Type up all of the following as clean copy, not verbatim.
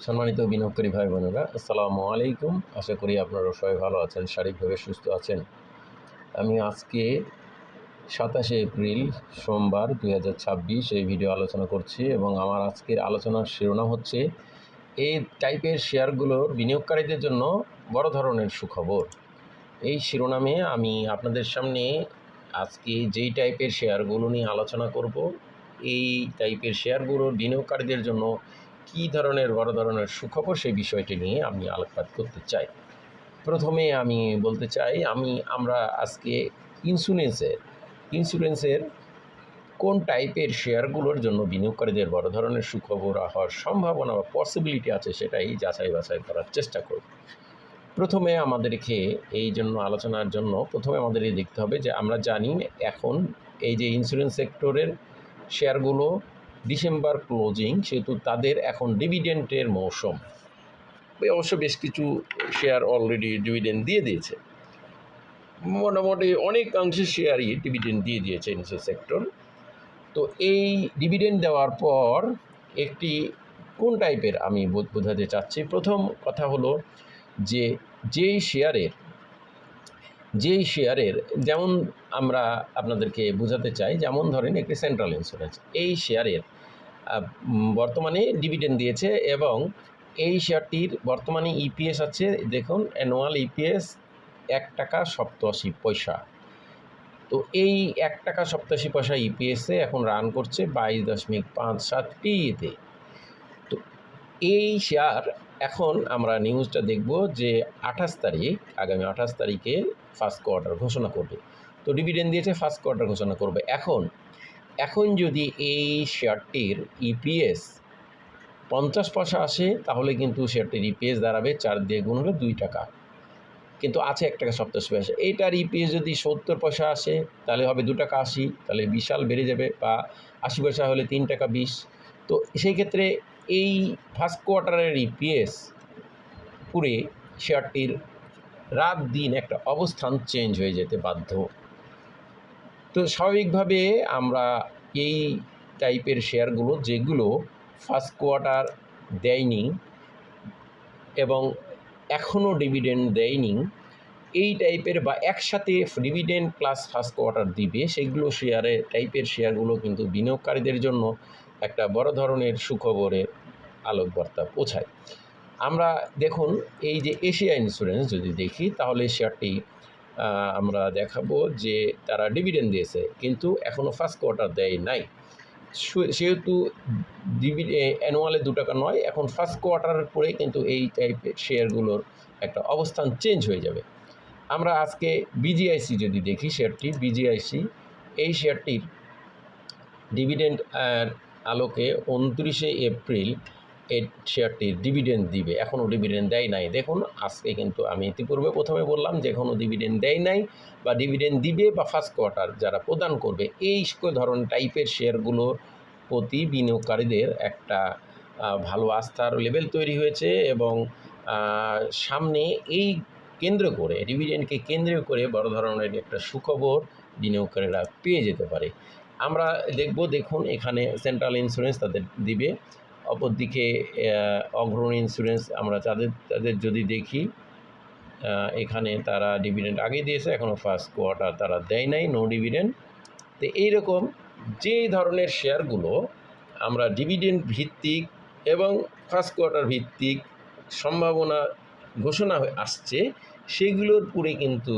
সম্মানিত বিনিয়োগকারী ভাই বোনেরা, আসসালামু আলাইকুম। আশা করি আপনারা সবাই ভালো আছেন, শারীরিকভাবে সুস্থ আছেন। আমি আজকে 27শে এপ্রিল সোমবার 2026 এই ভিডিও আলোচনা করছি এবং আমার আজকের আলোচনার শিরোনাম হচ্ছে এই টাইপের শেয়ারগুলোর বিনিয়োগকারীদের জন্য বড় ধরনের সুখবর। এই শিরোনামে আমি আপনাদের সামনে আজকে যেই টাইপের শেয়ারগুলো নিয়ে আলোচনা করব, এই টাইপের শেয়ারগুলোর বিনিয়োগকারীদের জন্য কী ধরনের বড় ধরনের সুখবর সেই বিষয়টি নিয়ে আমি আলোকপাত করতে চাই। প্রথমে আমি বলতে চাই আমরা আজকে ইন্স্যুরেন্সের কোন টাইপের শেয়ারগুলোর জন্য বিনিয়োগকারীদের বড় ধরনের সুখবর হওয়ার সম্ভাবনা বা পসিবিলিটি আছে সেটাই যাচাই বাছাই করার চেষ্টা করব। প্রথমে আমাদেরকে এই জন্য আলোচনার জন্য প্রথমে আমাদের দেখতে হবে যে আমরা জানি এখন এই যে ইন্স্যুরেন্স সেক্টরের শেয়ারগুলো ডিসেম্বর ক্লোজিং, সেহেতু তাদের এখন ডিভিডেন্টের মৌসুম। অবশ্য বেশ কিছু শেয়ার অলরেডি ডিভিডেন্ড দিয়ে দিয়েছে, মোটামুটি অনেকাংশে শেয়ারই ডিভিডেন্ড দিয়ে দিয়েছে ইন্স্যুরেন্স সেক্টর। তো এই ডিভিডেন্ড দেওয়ার পর একটি কোন টাইপের আমি বোঝাতে চাচ্ছি। প্রথম কথা হলো যে যেই শেয়ারের যেমন আমরা আপনাদেরকে বোঝাতে চাই, যেমন ধরেন একটি সেন্ট্রাল ইন্স্যুরেন্স, এই শেয়ারের বর্তমানে ডিভিডেন্ড দিয়েছে এবং এই শেয়ারটির বর্তমানে ইপিএস আছে, দেখুন অ্যানুয়াল ইপিএস 1 টাকা 87 পয়সা। তো এই 1 টাকা 87 পয়সা ইপিএসে এখন রান করছে 22.57 পিইতে। তো এই শেয়ার এখন আমরা নিউজটা দেখব যে 28 তারিখ, আগামী 28 তারিখে ফার্স্ট কোয়ার্টার ঘোষণা করবে। তো ডিভিডেন্ড দিয়েছে, ফার্স্ট কোয়ার্টার ঘোষণা করবে। এখন যদি এই শেয়ারটির ইপিএস 50 পয়সা আসে, তাহলে কিন্তু শেয়ারটির ইপিএস দাঁড়াবে 4 দিয়ে গুণ হলে 2 টাকা, কিন্তু আছে 1 টাকা 87 পয়সা। এইটার ইপিএস যদি 70 পয়সা আসে তাহলে হবে 2 টাকা 80, তাহলে বিশাল বেড়ে যাবে, বা 80 পয়সা হলে 3 টাকা 20। তো সেই ক্ষেত্রে এই ফার্স্ট কোয়ার্টারের ইপিএস পুরে শেয়ারটির রাত দিন একটা অবস্থান চেঞ্জ হয়ে যেতে বাধ্য। তো স্বাভাবিকভাবে আমরা এই টাইপের শেয়ারগুলো যেগুলো ফার্স্ট কোয়ার্টার দেয়নি এবং এখনও ডিভিডেন্ড দেয়নি, এই টাইপের বা একসাথে ডিভিডেন্ড প্লাস ফার্স্ট কোয়ার্টার দিবে, সেগুলো টাইপের শেয়ারগুলো কিন্তু বিনিয়োগকারীদের জন্য একটা বড় ধরনের সুখবরের আলোকবার্তা পৌঁছায়। আমরা দেখুন এই যে এশিয়া ইন্স্যুরেন্স যদি দেখি, তাহলে শেয়ারটি আমরা দেখাবো যে তারা ডিভিডেন্ড দিয়েছে কিন্তু এখনও ফার্স্ট কোয়ার্টার দেয় নাই, সেহেতু অ্যানুয়ালে 2 টাকা নয়, এখন ফার্স্ট কোয়ার্টারের পরে কিন্তু এই টাইপের শেয়ারগুলোর একটা অবস্থান চেঞ্জ হয়ে যাবে। আমরা আজকে বিজিআইসি যদি দেখি, বিজিআইসি এই শেয়ারটির ডিভিডেন্ড আলোকে 29শে এপ্রিল এই শেয়ারটির ডিভিডেন্ড দিবে, এখনও ডিভিডেন্ড দেয় নাই। দেখুন আজকে কিন্তু আমি ইতিপূর্বে প্রথমে বললাম যে এখনও ডিভিডেন্ড দেয় নাই বা ডিভিডেন্ড দিবে বা ফার্স্ট কোয়ার্টার যারা প্রদান করবে, এই ধরনের টাইপের শেয়ারগুলোর প্রতি বিনিয়োগকারীদের একটা ভালো আস্থার লেভেল তৈরি হয়েছে এবং সামনে এই কেন্দ্র করে ডিভিডেন্ডকে কেন্দ্র করে বড় ধরনের একটা সুখবর বিনিয়োগকারীরা পেয়ে যেতে পারে। আমরা দেখুন এখানে সেন্ট্রাল ইন্স্যুরেন্স তাদের দিবে, অপরদিকে অগ্রণী ইন্স্যুরেন্স আমরা তাদের যদি দেখি, এখানে তারা ডিভিডেন্ড আগেই দিয়েছে, এখনও ফার্স্ট কোয়ার্টার তারা দেয় নাই, নো ডিভিডেন্ড। তো এইরকম যে ধরনের শেয়ারগুলো আমরা ডিভিডেন্ড ভিত্তিক এবং ফার্স্ট কোয়ার্টার ভিত্তিক সম্ভাবনা ঘোষণা হয়ে আসছে, সেগুলোর পুরে কিন্তু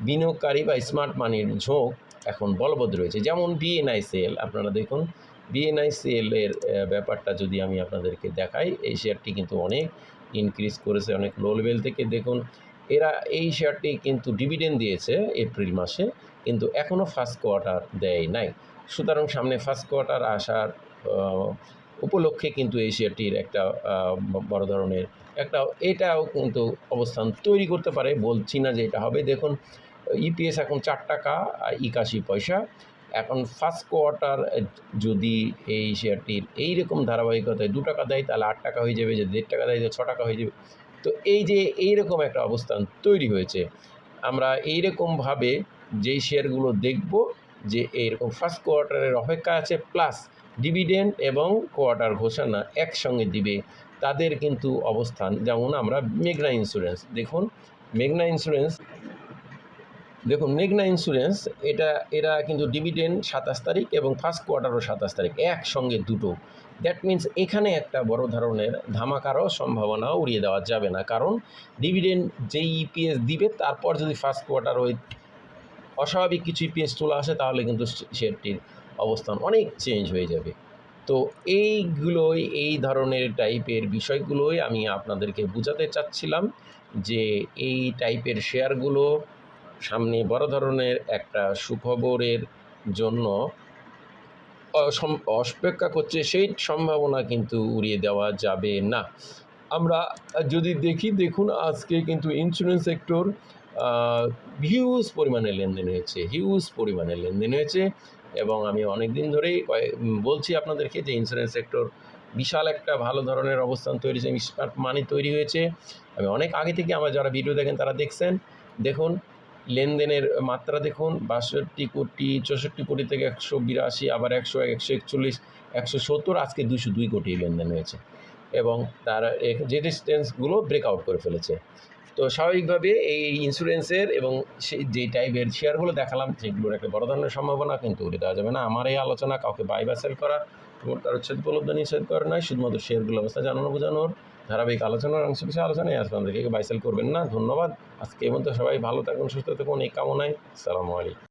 বিনিয়োগকারী বা স্মার্ট মানির ঝোঁক এখন বলবৎ রয়েছে। যেমন বিএনআইসিএল, আপনারা দেখুন বিএনআইসিএলের ব্যাপারটা যদি আমি আপনাদেরকে দেখাই, এই শেয়ারটি কিন্তু অনেক ইনক্রিজ করেছে, অনেক লো লেভেল থেকে। দেখুন এই শেয়ারটি কিন্তু ডিভিডেন্ড দিয়েছে এপ্রিল মাসে, কিন্তু এখনও ফার্স্ট কোয়ার্টার দেয় নাই। সুতরাং সামনে ফার্স্ট কোয়ার্টার আসার উপলক্ষে কিন্তু এই শেয়ারটির একটা বড় ধরনের এটাও কিন্তু অবস্থান তৈরি করতে পারে, বলছি না যে এটা হবে। দেখুন ইপিএস এখন 4 টাকা 81 পয়সা, এখন ফার্স্ট কোয়ার্টার যদি এই শেয়ারটির এইরকম ধারাবাহিকতায় 2 টাকা দেয় তাহলে 8 টাকা হয়ে যাবে, যদি 1.5 টাকা দেয় 6 টাকা হয়ে যাবে। তো এই যে এইরকম একটা অবস্থান তৈরি হয়েছে, আমরা এইরকমভাবে যেই শেয়ারগুলো দেখব যে এইরকম ফার্স্ট কোয়ার্টারের অপেক্ষা আছে, প্লাস ডিভিডেন্ড এবং কোয়ার্টার ঘোষণা একসঙ্গে দিবে, তাদের কিন্তু অবস্থান, যেমন আমরা মেঘনা ইন্স্যুরেন্স দেখুন, মেঘনা ইন্স্যুরেন্স এরা কিন্তু ডিভিডেন্ড 27 তারিখ এবং ফার্স্ট কোয়ার্টারও 27 তারিখ, একসঙ্গে দুটো। দ্যাট মিন্স এখানে একটা বড় ধরনের ধামাকারও সম্ভাবনা উড়িয়ে দেওয়া যাবে না, কারণ ডিভিডেন্ড যেই ইপিএস দিবে তারপর যদি ফার্স্ট কোয়ার্টার ওই অস্বাভাবিক কিছু ইপিএস চলে আসে তাহলে কিন্তু শেয়ারটির অবস্থান অনেক চেঞ্জ হয়ে যাবে। তো এই ধরনের টাইপের বিষয়গুলোই আমি আপনাদেরকে বোঝাতে চাচ্ছিলাম, যে এই টাইপের শেয়ারগুলো সামনে বড় ধরনের একটা সুখবরের জন্য অপেক্ষা করছে, সেই সম্ভাবনা কিন্তু উড়িয়ে দেওয়া যাবে না। আমরা যদি দেখুন আজকে কিন্তু ইন্স্যুরেন্স সেক্টর হিউজ পরিমাণে লেনদেন হয়েছে এবং আমি অনেক দিন ধরেই বলছি আপনাদেরকে যে ইন্স্যুরেন্স সেক্টর বিশাল একটা ভালো ধরনের অবস্থান তৈরি হয়েছে, স্মার্ট মানি তৈরি হয়েছে। আমি অনেক আগে থেকে আমার যারা ভিডিও দেখেন তারা দেখছেন। দেখুন লেনদেনের মাত্রা দেখুন, 62 কোটি, 64 কোটি থেকে 182, আবার 100, 141, 170, আজকে 202 কোটি লেনদেন হয়েছে এবং তার যে রেজিস্ট্যান্সগুলো ব্রেকআউট করে ফেলেছে। তো স্বাভাবিকভাবে এই ইন্স্যুরেন্সের এবং সেই যে টাইপের শেয়ারগুলো দেখালাম সেগুলোর একটা বড় ধরনের সম্ভাবনা কিন্তু উড়ে দেওয়া যাবে না। আমার এই আলোচনা কাউকে বাই বা সেল করা এবং কারোর সাথে উপলব্ধ নিষেধ করা নয়, শুধুমাত্র শেয়ারগুলো অবস্থা জানানো বোঝানোর ধারাবাহিক আলোচনার অংশ বিশেষ আলোচনায় আসবে। আমাদেরকে বাই সেল করবেন না। ধন্যবাদ। আজকে এই মধ্যে সবাই ভালো থাকুন, সুস্থ থাকুন এই কামনায়। আসসালামু আলাইকুম।